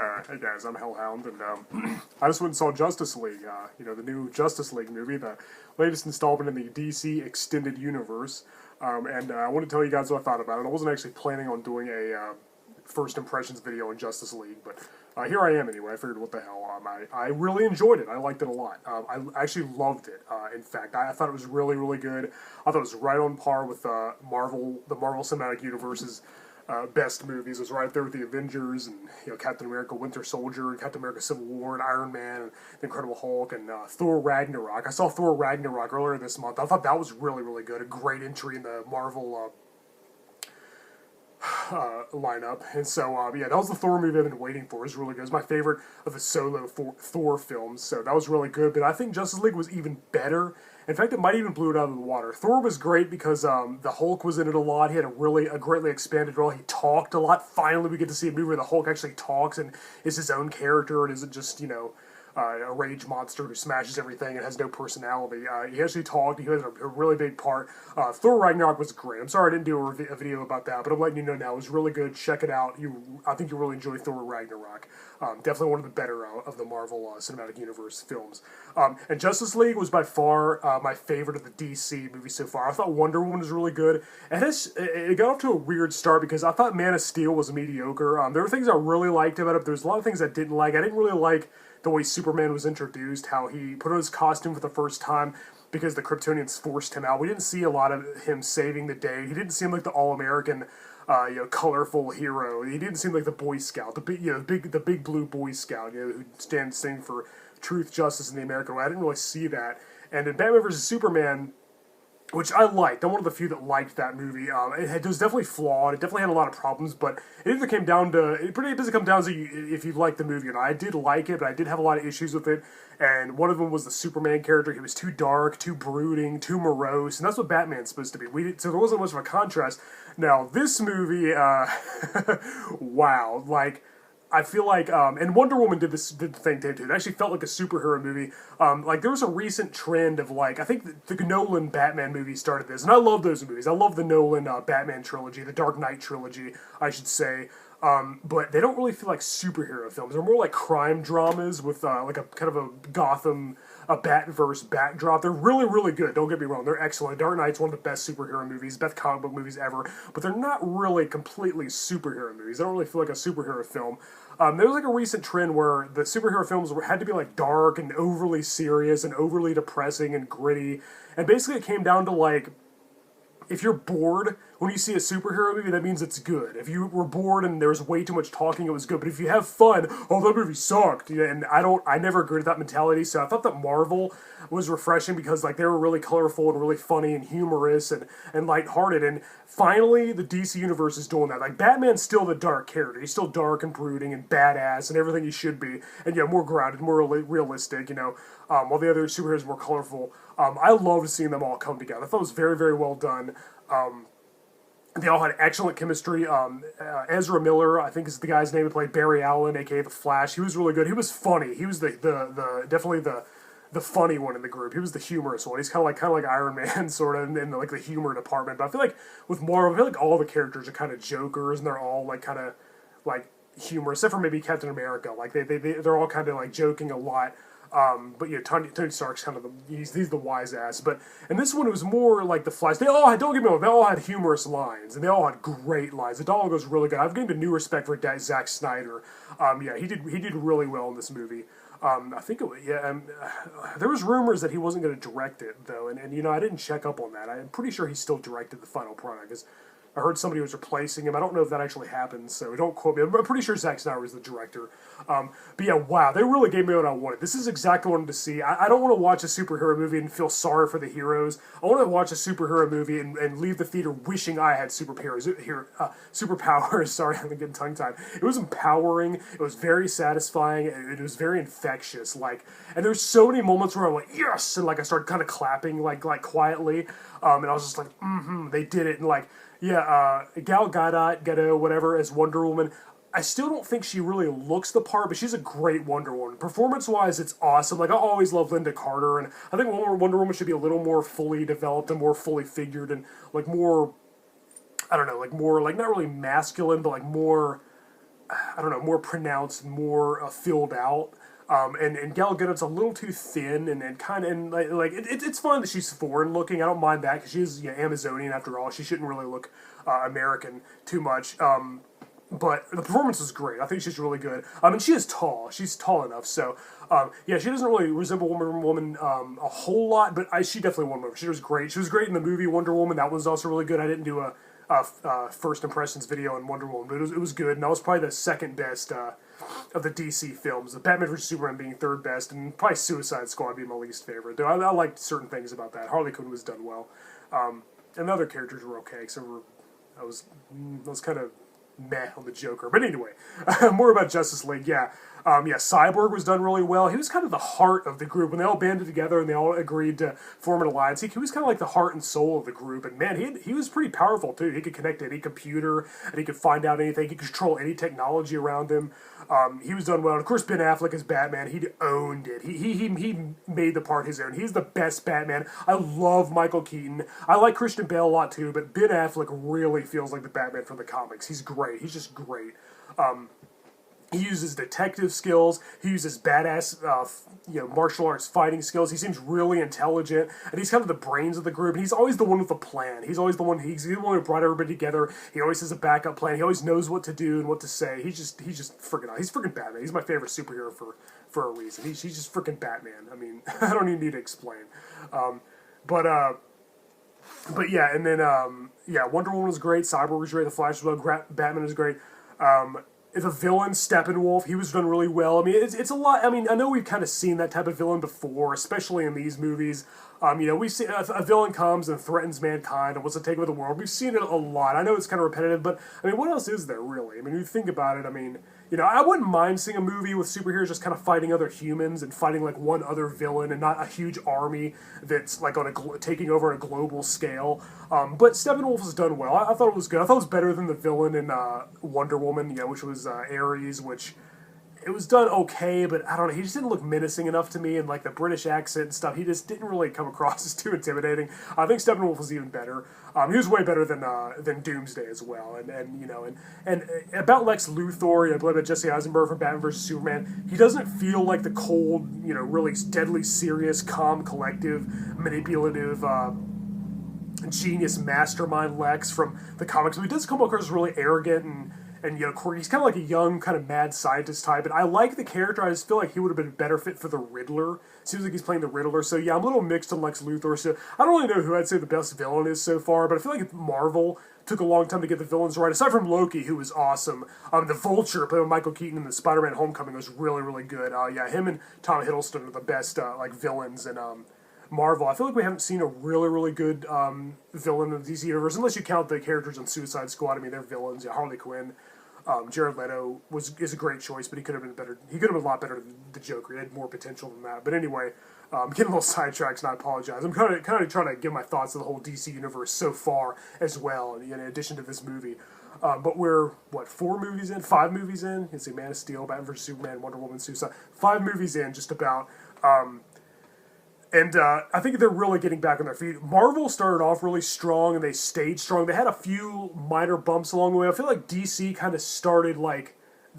Hey guys, I'm Hellhound, and I just went and saw Justice League. The new Justice League movie, the latest installment in the DC Extended Universe. And I want to tell you guys what I thought about it. I wasn't actually planning on doing a first impressions video on Justice League, but here I am anyway. I figured, what the hell? I really enjoyed it. I liked it a lot. I actually loved it. In fact, I thought it was really, really good. I thought it was right on par with the Marvel Cinematic Universe's best movies. It was right there with the Avengers and Captain America: Winter Soldier and Captain America: Civil War and Iron Man and the Incredible Hulk and Thor Ragnarok. I saw Thor Ragnarok earlier this month. I thought that was really, really good. A great entry in the Marvel lineup. And so, that was the Thor movie I've been waiting for. It was really good. It was my favorite of the solo Thor films, so that was really good. But I think Justice League was even better. In fact, it might even blew it out of the water. Thor was great because the Hulk was in it a lot. He had a greatly expanded role. He talked a lot. Finally, we get to see a movie where the Hulk actually talks and is his own character and isn't just, a rage monster who smashes everything and has no personality. He actually talked. He had a really big part. Thor Ragnarok was great. I'm sorry I didn't do a video about that, but I'm letting you know now. It was really good. Check it out. I think you'll really enjoy Thor Ragnarok. Definitely one of the better of the Marvel Cinematic Universe films. And Justice League was by far my favorite of the DC movies so far. I thought Wonder Woman was really good. And it got off to a weird start because I thought Man of Steel was mediocre. There were things I really liked about it, but there's a lot of things I didn't like. I didn't really like the way Superman was introduced, how he put on his costume for the first time because the Kryptonians forced him out. We didn't see a lot of him saving the day. He didn't seem like the all-American, colorful hero. He didn't seem like the Boy Scout, the big blue Boy Scout, who stands for truth, justice, and the American way. I didn't really see that. And in Batman vs. Superman, which I liked. I'm one of the few that liked that movie. It was definitely flawed. It definitely had a lot of problems, but it doesn't come down to if you like the movie or not. I did like it, but I did have a lot of issues with it. And one of them was the Superman character. He was too dark, too brooding, too morose, and that's what Batman's supposed to be. So there wasn't much of a contrast. Now this movie, wow, I feel like, and Wonder Woman did the thing too. It actually felt like a superhero movie. There was a recent trend of I think the Nolan Batman movie started this, and I love those movies. I love the Nolan Batman trilogy, the Dark Knight trilogy, I should say. But they don't really feel like superhero films. They're more like crime dramas with a kind of a Gotham, a Batverse backdrop. They're really, really good. Don't get me wrong. They're excellent. Dark Knight's one of the best superhero movies, best comic book movies ever. But they're not really completely superhero movies. They don't really feel like a superhero film. There was a recent trend where the superhero films had to be dark and overly serious and overly depressing and gritty. And basically it came down to if you're bored when you see a superhero movie, that means it's good. If you were bored and there was way too much talking, it was good. But if you have fun, oh, that movie sucked. And I never agreed with that mentality. So I thought that Marvel was refreshing because they were really colorful and really funny and humorous and lighthearted. And finally, the DC universe is doing that. Batman's still the dark character. He's still dark and brooding and badass and everything he should be. And more grounded, more realistic. While the other superheroes were more colorful. I loved seeing them all come together. I thought it was very, very well done. They all had excellent chemistry. Ezra Miller, I think is the guy's name, who played Barry Allen, aka the Flash. He was really good. He was funny. He was definitely the funny one in the group. He was the humorous one. He's kind of like Iron Man, sort of, in the humor department. But I feel like with Marvel, I feel like all the characters are kind of jokers, and they're all kind of humorous, except for maybe Captain America. They're all kind of joking a lot. But Tony Stark's kind of he's the wise ass. But in this one, it was more like the Flash. Don't get me wrong, they all had humorous lines, and they all had great lines. The dialogue was really good. I've gained a new respect for Zack Snyder. He did really well in this movie. I think there was rumors that he wasn't going to direct it though, and I didn't check up on that. I'm pretty sure he still directed the final product, because I heard somebody was replacing him. I don't know if that actually happened, so don't quote me. I'm pretty sure Zack Snyder was the director. Wow, they really gave me what I wanted. This is exactly what I wanted to see. I don't want to watch a superhero movie and feel sorry for the heroes. I want to watch a superhero movie and leave the theater wishing I had superpowers. Sorry, I'm getting tongue-tied. It was empowering. It was very satisfying. It was very infectious. And there's so many moments where I'm like, yes! And I started kind of clapping, quietly. And I was just they did it. And Gal Gadot, whatever, as Wonder Woman. I still don't think she really looks the part, but she's a great Wonder Woman. Performance-wise, it's awesome. I always love Linda Carter, and I think Wonder Woman should be a little more fully developed and more fully figured and more, I don't know, more not really masculine, but more I don't know, more pronounced, more filled out. And Gal Gadot's a little too thin, and kind of, and it's fine that she's foreign looking. I don't mind that, because she's, Amazonian after all. She shouldn't really look American too much. But the performance was great. I think she's really good. And she is tall. She's tall enough. So, yeah, she doesn't really resemble Wonder Woman a whole lot, but she definitely won over. She was great. She was great in the movie Wonder Woman. That was also really good. I didn't do a first impressions video on Wonder Woman, but it was good. And that was probably the second best of the DC films. The Batman vs. Superman being third best, and probably Suicide Squad being my least favorite. Though I liked certain things about that. Harley Quinn was done well. And the other characters were okay, except for I was kind of meh on the Joker. But anyway, more about Justice League. Yeah, Cyborg was done really well. He was kind of the heart of the group. When they all banded together and they all agreed to form an alliance, he was kind of like the heart and soul of the group. And man, he was pretty powerful too. He could connect to any computer, and he could find out anything. He could control any technology around him. He was done well. And of course, Ben Affleck as Batman, he owned it. He made the part his own. He's the best Batman. I love Michael Keaton. I like Christian Bale a lot too, but Ben Affleck really feels like the Batman from the comics. He's great. He's just great. He uses detective skills. He uses badass, martial arts fighting skills. He seems really intelligent, and he's kind of the brains of the group. And he's always the one with the plan. He's always the one. He's the one who brought everybody together. He always has a backup plan. He always knows what to do and what to say. He's just freaking. He's freaking Batman. He's my favorite superhero for a reason. He's just freaking Batman. I mean, I don't even need to explain. But yeah, and then Wonder Woman was great. Cyborg was great. The Flash was well. Batman was great. The villain, Steppenwolf, he was done really well. I mean, it's a lot. I mean, I know we've kind of seen that type of villain before, especially in these movies. We see a villain comes and threatens mankind and wants to take over the world. We've seen it a lot. I know it's kind of repetitive, but I mean, what else is there really? I mean, if you think about it, I mean, I wouldn't mind seeing a movie with superheroes just kind of fighting other humans and fighting like one other villain and not a huge army that's like on taking over on a global scale. But Steppenwolf was done well. I thought it was good. I thought it was better than the villain in Wonder Woman, which was Ares, which it was done okay, but I don't know. He just didn't look menacing enough to me, and like the British accent and stuff, he just didn't really come across as too intimidating. I think Steppenwolf was even better. He was way better than Doomsday as well. And about Lex Luthor, played by Jesse Eisenberg from Batman vs Superman, he doesn't feel like the cold, really deadly serious, calm, collective, manipulative. Genius mastermind Lex from the comics, but he does come across as really arrogant and quirky. He's kind of like a young, kind of mad scientist type, and I like the character. I just feel like he would have been a better fit for the Riddler. Seems like he's playing the Riddler, so yeah, I'm a little mixed on Lex Luthor. So I don't really know who I'd say the best villain is so far, but I feel like Marvel took a long time to get the villains right. Aside from Loki, who was awesome, the Vulture, played by Michael Keaton in the Spider-Man Homecoming, was really, really good. Him and Tom Hiddleston are the best villains, and Marvel. I feel like we haven't seen a really, really good villain of the DC universe, unless you count the characters on Suicide Squad. I mean, they're villains. Yeah, Harley Quinn, Jared Leto is a great choice, but he could have been better. He could have been a lot better than the Joker. He had more potential than that. But anyway, getting a little sidetracked, and I apologize. I'm kind of trying to give my thoughts of the whole DC universe so far as well, in addition to this movie. But we're, 5 movies in? You can see Man of Steel, Batman vs. Superman, Wonder Woman, Suicide. 5 movies in, just about. And I think they're really getting back on their feet. Marvel started off really strong, and they stayed strong. They had a few minor bumps along the way. I feel like DC kind of started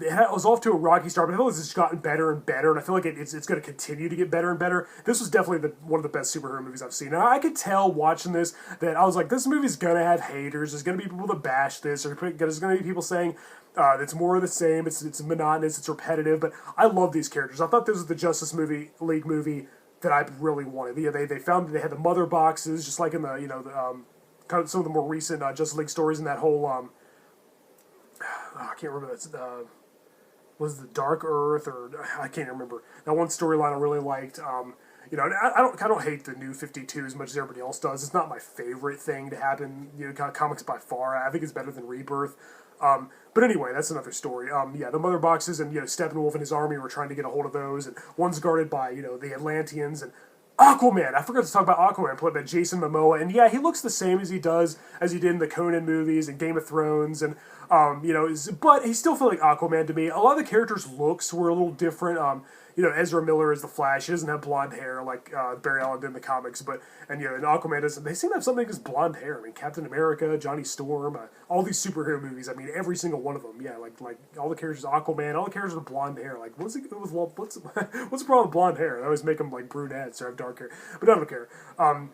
it was off to a rocky start, but I feel like it's just gotten better and better, and I feel like it's going to continue to get better and better. This was definitely one of the best superhero movies I've seen. And I could tell watching this that I was like, this movie's going to have haters. There's going to be people that bash this. There's going to be people saying it's more of the same. It's monotonous. It's repetitive. But I love these characters. I thought this was the Justice League movie that I really wanted. They found that they had the mother boxes, just like in the kind of some of the more recent Justice League stories, and that whole I can't remember that. Was the Dark Earth, or I can't remember. That one storyline I really liked. I don't hate the New 52 as much as everybody else does. It's not my favorite thing to happen. Kind of comics by far. I think it's better than Rebirth. But anyway, that's another story. The mother boxes and Steppenwolf and his army were trying to get a hold of those, and one's guarded by the Atlanteans and Aquaman. I forgot to talk about Aquaman, played by Jason Momoa, and yeah, he looks the same as he did in the Conan movies and Game of Thrones, and but he still felt like Aquaman to me. A lot of the characters' looks were a little different. Ezra Miller is the Flash. He doesn't have blonde hair like Barry Allen did in the comics, and Aquaman doesn't. They seem to have something against blonde hair. I mean, Captain America, Johnny Storm, all these superhero movies. I mean, every single one of them. Yeah, like all the characters, Aquaman, all the characters with blonde hair. Like, what's the problem with blonde hair? They always make them like brunettes or have dark hair, but I don't care.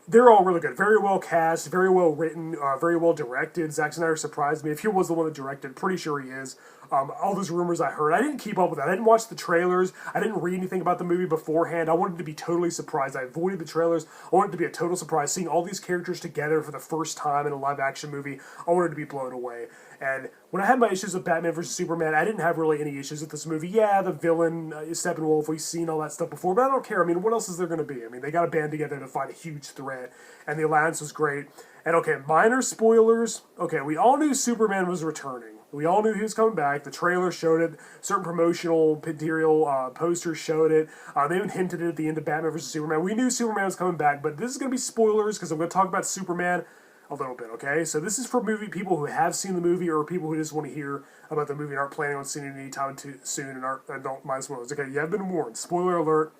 They're all really good. Very well cast, very well written, very well directed. Zack Snyder surprised me. If he was the one that directed, pretty sure he is. All those rumors I heard, I didn't keep up with that. I didn't watch the trailers. I didn't read anything about the movie beforehand. I wanted to be totally surprised. I avoided the trailers. I wanted it to be a total surprise. Seeing all these characters together for the first time in a live-action movie, I wanted to be blown away. And when I had my issues with Batman vs. Superman, I didn't have really any issues with this movie. Yeah, the villain, Steppenwolf, we've seen all that stuff before, but I don't care. I mean, what else is there going to be? I mean, they got to band together to fight a huge threat, and the Alliance was great. And okay, minor spoilers. Okay, we all knew Superman was returning. We all knew he was coming back. The trailer showed it. Certain promotional material posters showed it. They even hinted it at the end of Batman vs. Superman. We knew Superman was coming back, but this is going to be spoilers because I'm going to talk about Superman a little bit, okay? So this is for people who have seen the movie or people who just want to hear about the movie and aren't planning on seeing it anytime soon and don't mind spoilers. Okay, you have been warned. Spoiler alert.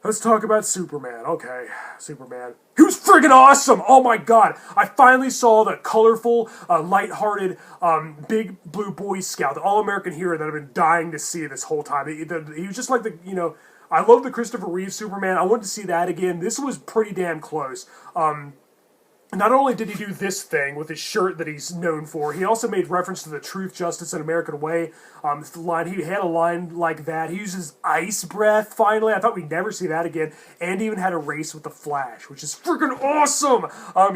Let's talk about Superman. Okay, Superman. He was friggin' awesome! Oh my god! I finally saw the colorful, lighthearted, big blue Boy Scout, the all-American hero that I've been dying to see this whole time. He was just like I love the Christopher Reeve Superman. I wanted to see that again. This was pretty damn close. Not only did he do this thing with his shirt that he's known for, he also made reference to the truth, justice, and American way. He had a line like that. He uses ice breath, finally. I thought we'd never see that again. And he even had a race with the Flash, which is freaking awesome!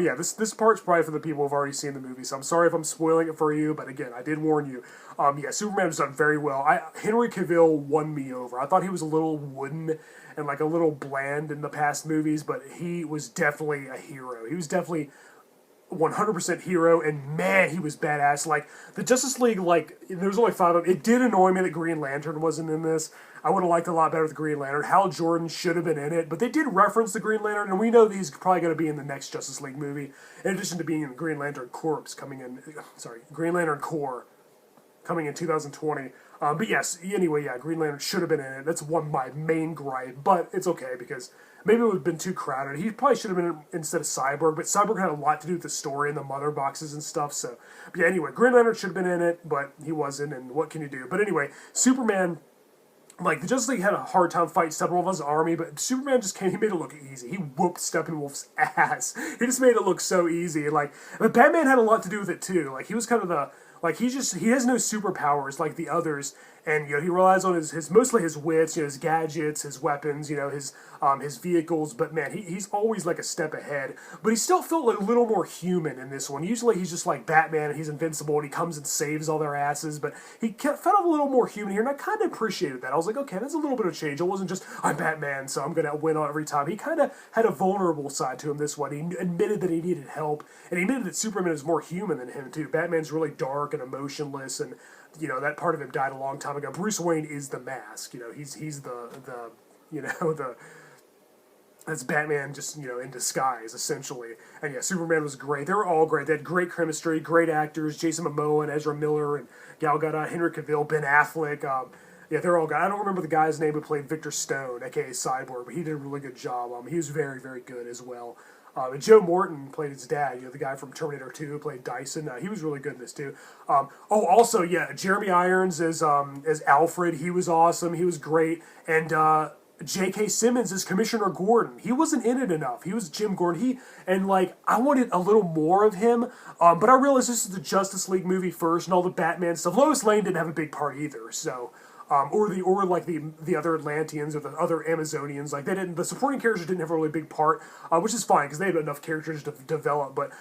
Yeah, this part's probably for the people who've already seen the movie, so I'm sorry if I'm spoiling it for you, but again, I did warn you. Yeah, Superman was done very well. Henry Cavill won me over. I thought he was a little wooden and like a little bland in the past movies, but he was definitely a hero. He was definitely 100% hero, and man, he was badass. Like, the Justice League, there was only 5 of them. It did annoy me that Green Lantern wasn't in this. I would have liked it a lot better with Green Lantern. Hal Jordan should have been in it, but they did reference the Green Lantern, and we know that he's probably going to be in the next Justice League movie, in addition to being in Green Lantern Corps Green Lantern Corps coming in 2020. But yes, anyway, yeah, Green Lantern should have been in it. That's one of my main gripe, but it's okay because maybe it would have been too crowded. He probably should have been in instead of Cyborg, but Cyborg had a lot to do with the story and the mother boxes and stuff, so. But yeah, anyway, Green Lantern should have been in it, but he wasn't, and what can you do? But anyway, Superman, the Justice League had a hard time fighting Steppenwolf's army, but Superman just came, he made it look easy. He whooped Steppenwolf's ass. He just made it look so easy. But Batman had a lot to do with it too. He was kind of the, he has no superpowers like the others, and he relies on his mostly his wits, his gadgets, his weapons, his vehicles. But man, he's always like a step ahead. But he still felt a little more human in this one. Usually he's just like Batman and he's invincible and he comes and saves all their asses. But he felt a little more human here, and I kind of appreciated that. I was like, okay, that's a little bit of change. It wasn't just I'm Batman, so I'm gonna win every time. He kind of had a vulnerable side to him this one. He admitted that he needed help, and he admitted that Superman is more human than him too. Batman's really dark and emotionless, and that part of him died a long time ago. Bruce Wayne is the mask. He's that's Batman just, in disguise, essentially. And yeah, Superman was great. They were all great. They had great chemistry, great actors. Jason Momoa and Ezra Miller and Gal Gadot, Henry Cavill, Ben Affleck. Yeah, they're all good. I don't remember the guy's name who played Victor Stone, aka Cyborg, but he did a really good job. He was very, very good as well. And Joe Morton played his dad, the guy from Terminator 2 who played Dyson. He was really good in this too. Also, yeah, Jeremy Irons as Alfred. He was awesome. He was great. And J.K. Simmons as Commissioner Gordon. He wasn't in it enough. He was Jim Gordon. I wanted a little more of him. But I realized this is the Justice League movie first and all the Batman stuff. Lois Lane didn't have a big part either, so. Or the other Atlanteans or the other Amazonians, the supporting characters didn't have a really big part, which is fine because they had enough characters to develop. But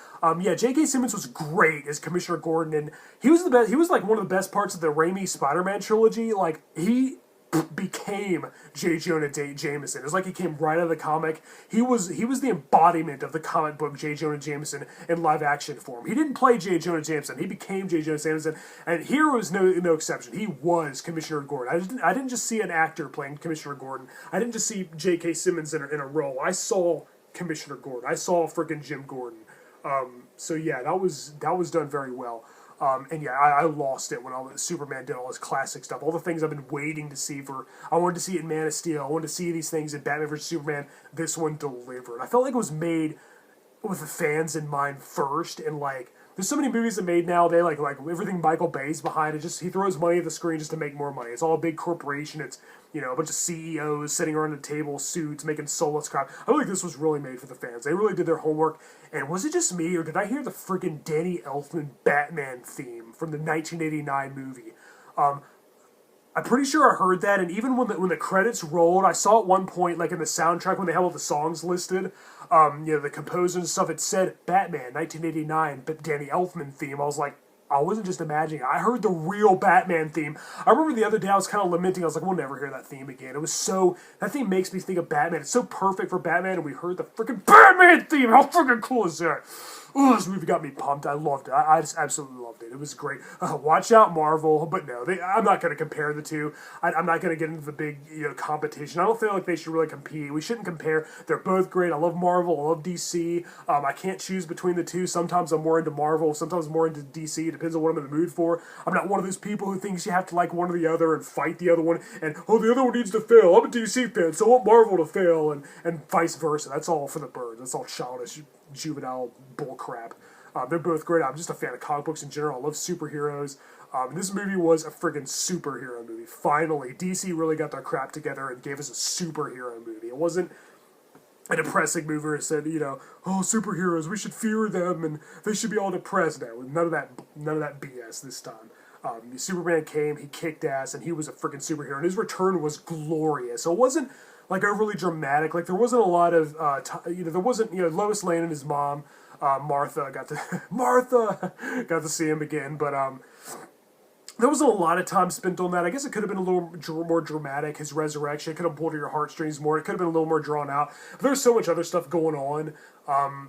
yeah, J.K. Simmons was great as Commissioner Gordon, and he was the best. He was one of the best parts of the Raimi Spider-Man trilogy. He became J. Jonah Jameson. It was like he came right out of the comic. He was the embodiment of the comic book J. Jonah Jameson in live action form. He didn't play J. Jonah Jameson. He became J. Jonah Jameson, and here was no exception. He was Commissioner Gordon. I didn't just see an actor playing Commissioner Gordon. I didn't just see J.K. Simmons in a role. I saw Commissioner Gordon. I saw freaking Jim Gordon. So yeah, that was done very well. And yeah, I lost it when all the Superman did all his classic stuff. All the things I've been waiting to see for. I wanted to see it in Man of Steel. I wanted to see these things in Batman vs Superman. This one delivered. I felt like it was made with the fans in mind first, and like there's so many movies that made nowadays, like everything Michael Bay's behind it. Just he throws money at the screen just to make more money. It's all a big corporation. It's a bunch of CEOs sitting around a table, suits, making soulless crap. I feel like this was really made for the fans. They really did their homework. And was it just me, or did I hear the freaking Danny Elfman Batman theme from the 1989 movie? I'm pretty sure I heard that, and even when the credits rolled, I saw at one point, like in the soundtrack, when they have all the songs listed, the composer and stuff, it said Batman, 1989, but Danny Elfman theme. I was like, I wasn't just imagining it. I heard the real Batman theme. I remember the other day I was kind of lamenting. I was like, we'll never hear that theme again. It was that theme makes me think of Batman. It's so perfect for Batman, and we heard the freaking Batman theme. How freaking cool is that? Oh, this movie got me pumped. I loved it. I just absolutely loved it. It was great. Watch out, Marvel. But no, I'm not going to compare the two. I'm not going to get into the big competition. I don't feel like they should really compete. We shouldn't compare. They're both great. I love Marvel. I love DC. I can't choose between the two. Sometimes I'm more into Marvel. Sometimes I'm more into DC. It depends on what I'm in the mood for. I'm not one of those people who thinks you have to like one or the other and fight the other one. And, the other one needs to fail. I'm a DC fan, so I want Marvel to fail. And vice versa. That's all for the birds. That's all childish, juvenile bullcrap. They're both great. I'm just a fan of comic books in general. I love superheroes. This movie was a friggin' superhero movie. Finally, DC really got their crap together and gave us a superhero movie. It wasn't a depressing movie that said, superheroes, we should fear them and they should be all depressed. No, none of that BS this time. Superman came, he kicked ass, and he was a friggin' superhero. And his return was glorious. So it wasn't like overly dramatic. Like there wasn't a lot of, there wasn't, Lois Lane and his mom, Martha got to see him again, but there wasn't a lot of time spent on that. I guess it could have been a little more dramatic. His resurrection could have pulled at your heartstrings more. It could have been a little more drawn out. But there's so much other stuff going on.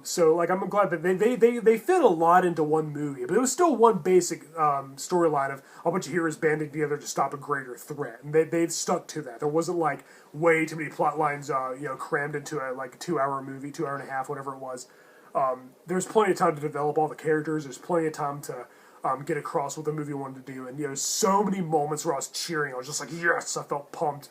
So I'm glad that they fit a lot into one movie, but it was still one basic storyline of a bunch of heroes banding together to stop a greater threat, and they stuck to that. There wasn't like way too many plot lines, crammed into a 2-hour movie, 2 hour and a half, whatever it was. There's plenty of time to develop all the characters. There's plenty of time to get across what the movie wanted to do. And, so many moments where I was cheering. I was just like, yes, I felt pumped.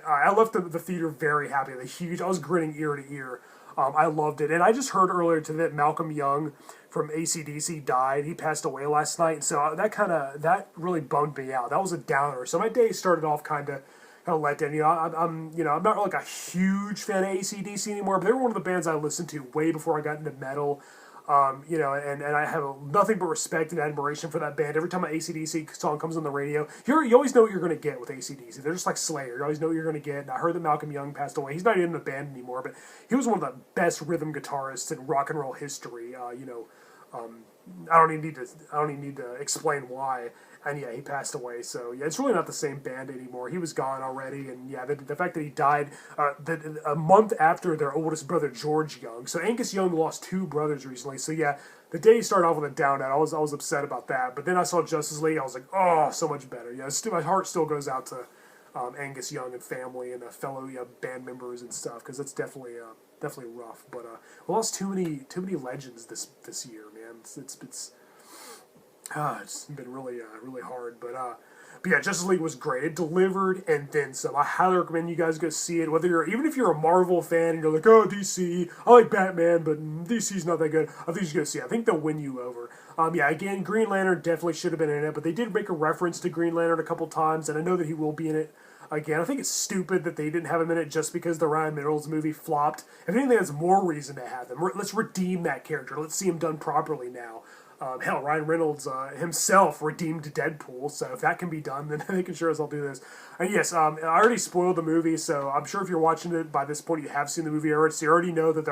I left the theater very happy. I was grinning ear to ear. I loved it. And I just heard earlier today that Malcolm Young from AC/DC died. He passed away last night. So that really bummed me out. That was a downer. So my day started off kind of let down. I'm not like a huge fan of AC/DC anymore, but they were one of the bands I listened to way before I got into metal. And I have nothing but respect and admiration for that band. Every time an AC/DC song comes on the radio, you always know what you're going to get with AC/DC. They're just like Slayer. You always know what you're going to get. And I heard that Malcolm Young passed away. He's not even in the band anymore, but he was one of the best rhythm guitarists in rock and roll history. I don't even need to explain why. And yeah, he passed away. So yeah, it's really not the same band anymore. He was gone already. And yeah, the fact that he died a month after their oldest brother George Young. So Angus Young lost 2 brothers recently. So yeah, the day started off with a down note. I was upset about that. But then I saw Justice League. I was like, oh, so much better. Yeah, my heart still goes out to Angus Young and family and fellow band members and stuff, because it's definitely rough. But we lost too many legends this year, man. It's been really hard, but yeah, Justice League was great. It delivered and then some. I highly recommend you guys go see it. Even if you're a Marvel fan and you're like, oh, DC, I like Batman, but DC's not that good, I think you should go see it. I think they'll win you over. Yeah, again, Green Lantern definitely should have been in it, but they did make a reference to Green Lantern a couple times, and I know that he will be in it again. I think it's stupid that they didn't have him in it just because the Ryan Reynolds movie flopped. If anything, there's more reason to have him. Let's redeem that character. Let's see him done properly now. Hell, Ryan Reynolds himself redeemed Deadpool, so if that can be done, then they can sure as hell do this. And yes, I already spoiled the movie, so I'm sure if you're watching it by this point, you have seen the movie already, so you already know that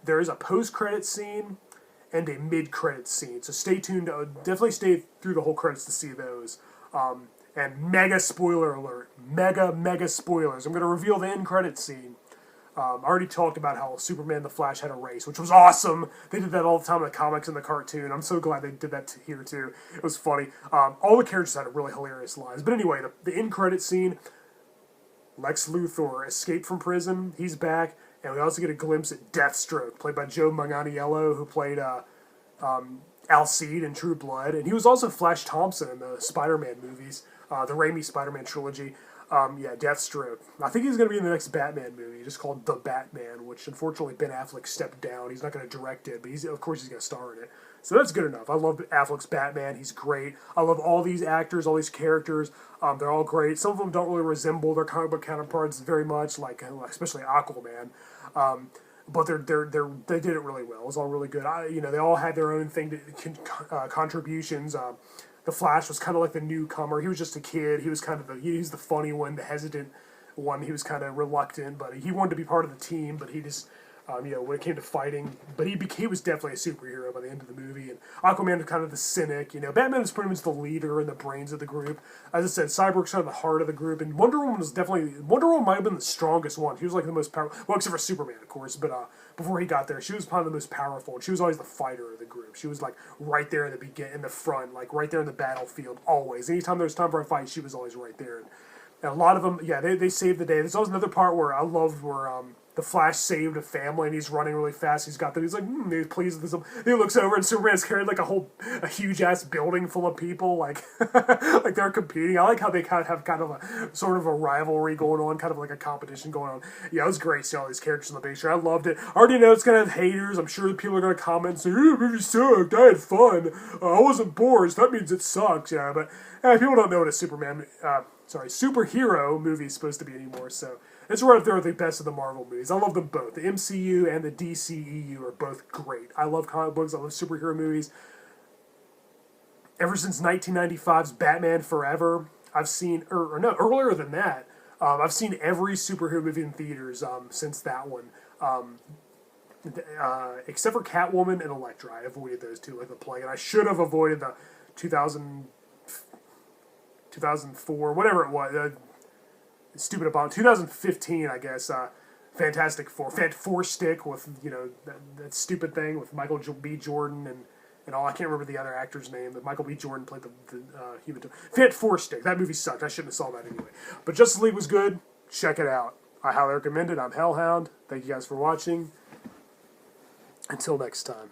there is a post-credit scene and a mid-credit scene, so stay tuned. Definitely stay through the whole credits to see those. And mega spoiler alert. Mega spoilers. I'm going to reveal the end credit scene. I already talked about how Superman and the Flash had a race, which was awesome. They did that all the time in the comics and the cartoon. I'm so glad they did that here, too. It was funny. All the characters had really hilarious lines. But anyway, the end credit scene, Lex Luthor escaped from prison. He's back. And we also get a glimpse at Deathstroke, played by Joe Manganiello, who played Alcide in True Blood, and he was also Flash Thompson in the Spider-Man movies, the Raimi Spider-Man trilogy. Yeah, Deathstroke. I think he's going to be in the next Batman movie, just called The Batman, which unfortunately Ben Affleck stepped down. He's not going to direct it, but of course he's going to star in it. So that's good enough. I love Affleck's Batman. He's great. I love all these actors, all these characters. They're all great. Some of them don't really resemble their comic book counterparts very much, like especially Aquaman. But they did it really well. It was all really good. They all had their own thing, contributions. The Flash was kind of like the newcomer. He was just a kid. He was kind of he was the funny one, the hesitant one. He was kind of reluctant, but he wanted to be part of the team. But he just, when it came to fighting, but he was definitely a superhero by the end of the movie. And Aquaman was kind of the cynic. Batman was pretty much the leader and the brains of the group. As I said, Cyborg's kind of the heart of the group, and Wonder Woman might have been the strongest one. She was like the most powerful, well, except for Superman, of course. But before he got there, she was probably the most powerful, and she was always the fighter of the group. She was like right there in the front, like right there in the battlefield, always. Anytime there was time for a fight, she was always right there. And a lot of them, they saved the day. There's always another part where I loved where the Flash saved a family, and he's running really fast. He's got them. He's like, he's pleased with this. He looks over, and Superman's carrying like a huge ass building full of people, like like they're competing. I like how they kind of have kind of a sort of a rivalry going on, kind of like a competition going on. Yeah, it was great seeing all these characters in the picture. I loved it. I already know it's gonna have haters. I'm sure people are gonna comment and say, "The movie sucked. I had fun. I wasn't bored. So that means it sucks." Yeah, but people don't know what a superhero movie is supposed to be anymore. So. It's right up there with the best of the Marvel movies. I love them both. The MCU and the DCEU are both great. I love comic books. I love superhero movies. Ever since 1995's Batman Forever, I've seen, earlier than that, I've seen every superhero movie in theaters since that one. Except for Catwoman and Elektra. I avoided those two like the plague. And I should have avoided the 2004, whatever it was, stupid about 2015, I guess. Fantastic Four stick with that stupid thing with Michael B. Jordan and all. I can't remember the other actor's name, but Michael B. Jordan played the human. Four stick. That movie sucked. I shouldn't have saw that anyway. But Justice League was good. Check it out. I highly recommend it. I'm Hellhound. Thank you guys for watching. Until next time.